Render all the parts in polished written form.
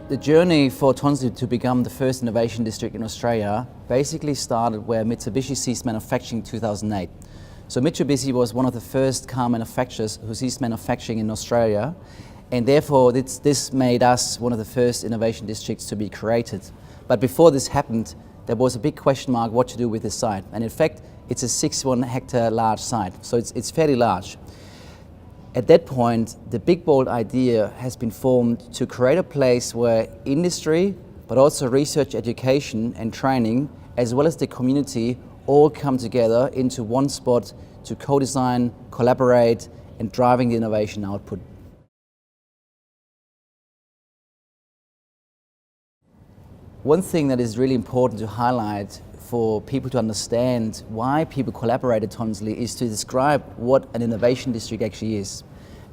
The journey for Tonsley to become the first innovation district in Australia basically started where Mitsubishi ceased manufacturing in 2008. So Mitsubishi was one of the first car manufacturers who ceased manufacturing in Australia, and therefore this made us one of the first innovation districts to be created. But before this happened, there was a big question mark what to do with this site. And in fact, it's a 61 hectare large site, so it's fairly large. At that point, the big bold idea has been formed to create a place where industry, but also research, education and training, as well as the community, all come together into one spot to co-design, collaborate and driving the innovation output. One thing that is really important to highlight for people to understand why people collaborate at Tonsley is to describe what an innovation district actually is.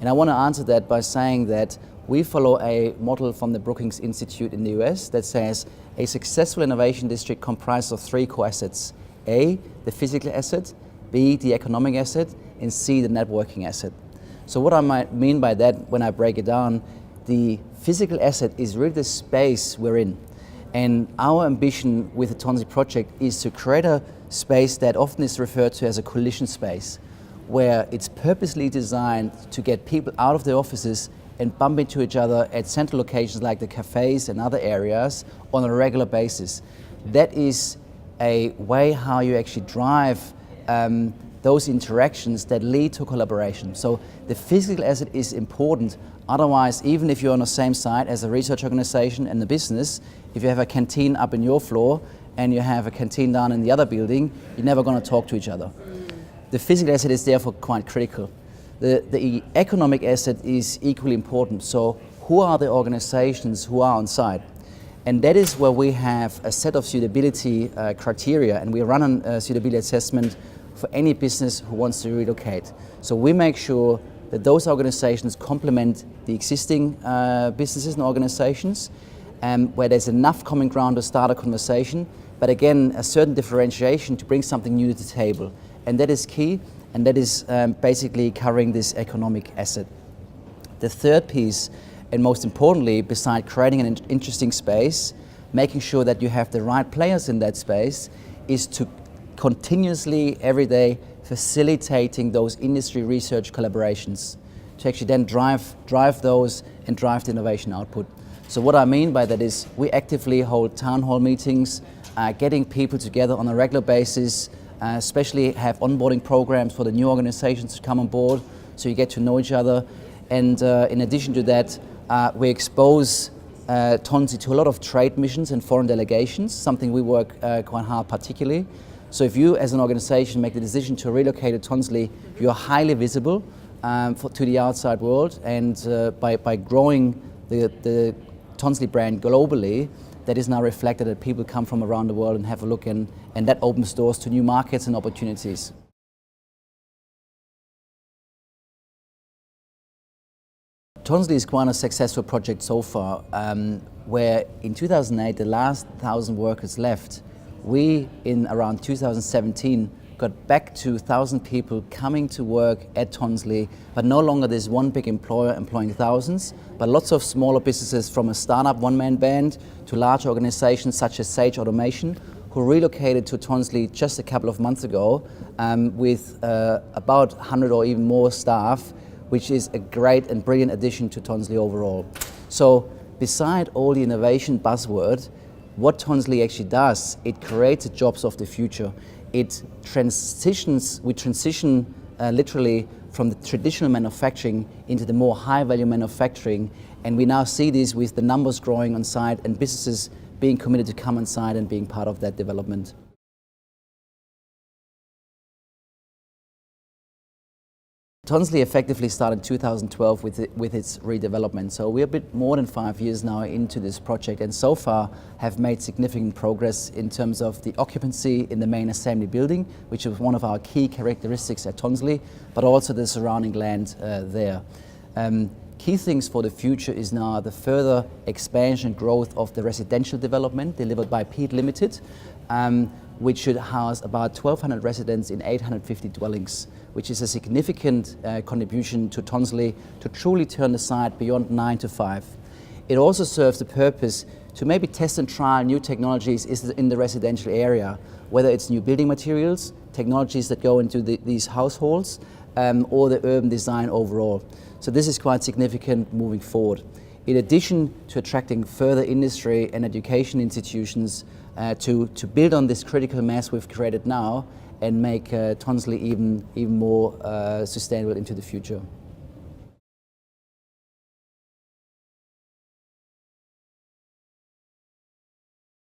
And I want to answer that by saying that we follow a model from the Brookings Institute in the US that says a successful innovation district comprises of three core assets. A, the physical asset, B, the economic asset, and C, the networking asset. So what I might mean by that when I break it down, the physical asset is really the space we're in. And our ambition with the Tonsley project is to create a space that often is referred to as a collision space, where it's purposely designed to get people out of their offices and bump into each other at central locations like the cafes and other areas on a regular basis. That is a way how you actually drive those interactions that lead to collaboration. So the physical asset is important. Otherwise, even if you're on the same site as a research organization and a business, if you have a canteen up in your floor and you have a canteen down in the other building, you're never going to talk to each other. The physical asset is therefore quite critical. The economic asset is equally important. So who are the organizations who are on site? And that is where we have a set of suitability criteria, and we run a suitability assessment for any business who wants to relocate. So we make sure that those organizations complement the existing businesses and organizations, where there's enough common ground to start a conversation, but again, a certain differentiation to bring something new to the table. And that is key, and that is basically covering this economic asset. The third piece, and most importantly, besides creating an interesting space, making sure that you have the right players in that space, is to continuously, every day, facilitating those industry research collaborations to actually then drive those and drive the innovation output. So what I mean by that is we actively hold town hall meetings, getting people together on a regular basis, especially have onboarding programs for the new organizations to come on board so you get to know each other. And in addition to that, we expose Tonsley to a lot of trade missions and foreign delegations, something we work quite hard particularly. So if you as an organization make the decision to relocate to Tonsley, you're highly visible to the outside world, and by growing the Tonsley brand globally, that is now reflected that people come from around the world and have a look, and that opens doors to new markets and opportunities. Tonsley is quite a successful project so far, where in 2008 the last 1,000 workers left. We, in around 2017, got back to 1,000 people coming to work at Tonsley, but no longer there's one big employer employing thousands, but lots of smaller businesses, from a startup one-man band to large organizations such as Sage Automation, who relocated to Tonsley just a couple of months ago with about 100 or even more staff, which is a great and brilliant addition to Tonsley overall. So beside all the innovation buzzword, what Tonsley actually does, it creates the jobs of the future. We transition literally from the traditional manufacturing into the more high-value manufacturing, and we now see this with the numbers growing on site and businesses being committed to come on site and being part of that development. Tonsley effectively started in 2012 with its redevelopment. So we're a bit more than 5 years now into this project, and so far have made significant progress in terms of the occupancy in the main assembly building, which is one of our key characteristics at Tonsley, but also the surrounding land there. Key things for the future is now the further expansion and growth of the residential development delivered by Peat Limited, which should house about 1,200 residents in 850 dwellings, which is a significant contribution to Tonsley to truly turn the site beyond 9 to 5. it also serves the purpose to maybe test and trial new technologies in the residential area, whether it's new building materials, technologies that go into these households, or the urban design overall. So this is quite significant moving forward. In addition to attracting further industry and education institutions to build on this critical mass we've created now and make Tonsley even more sustainable into the future.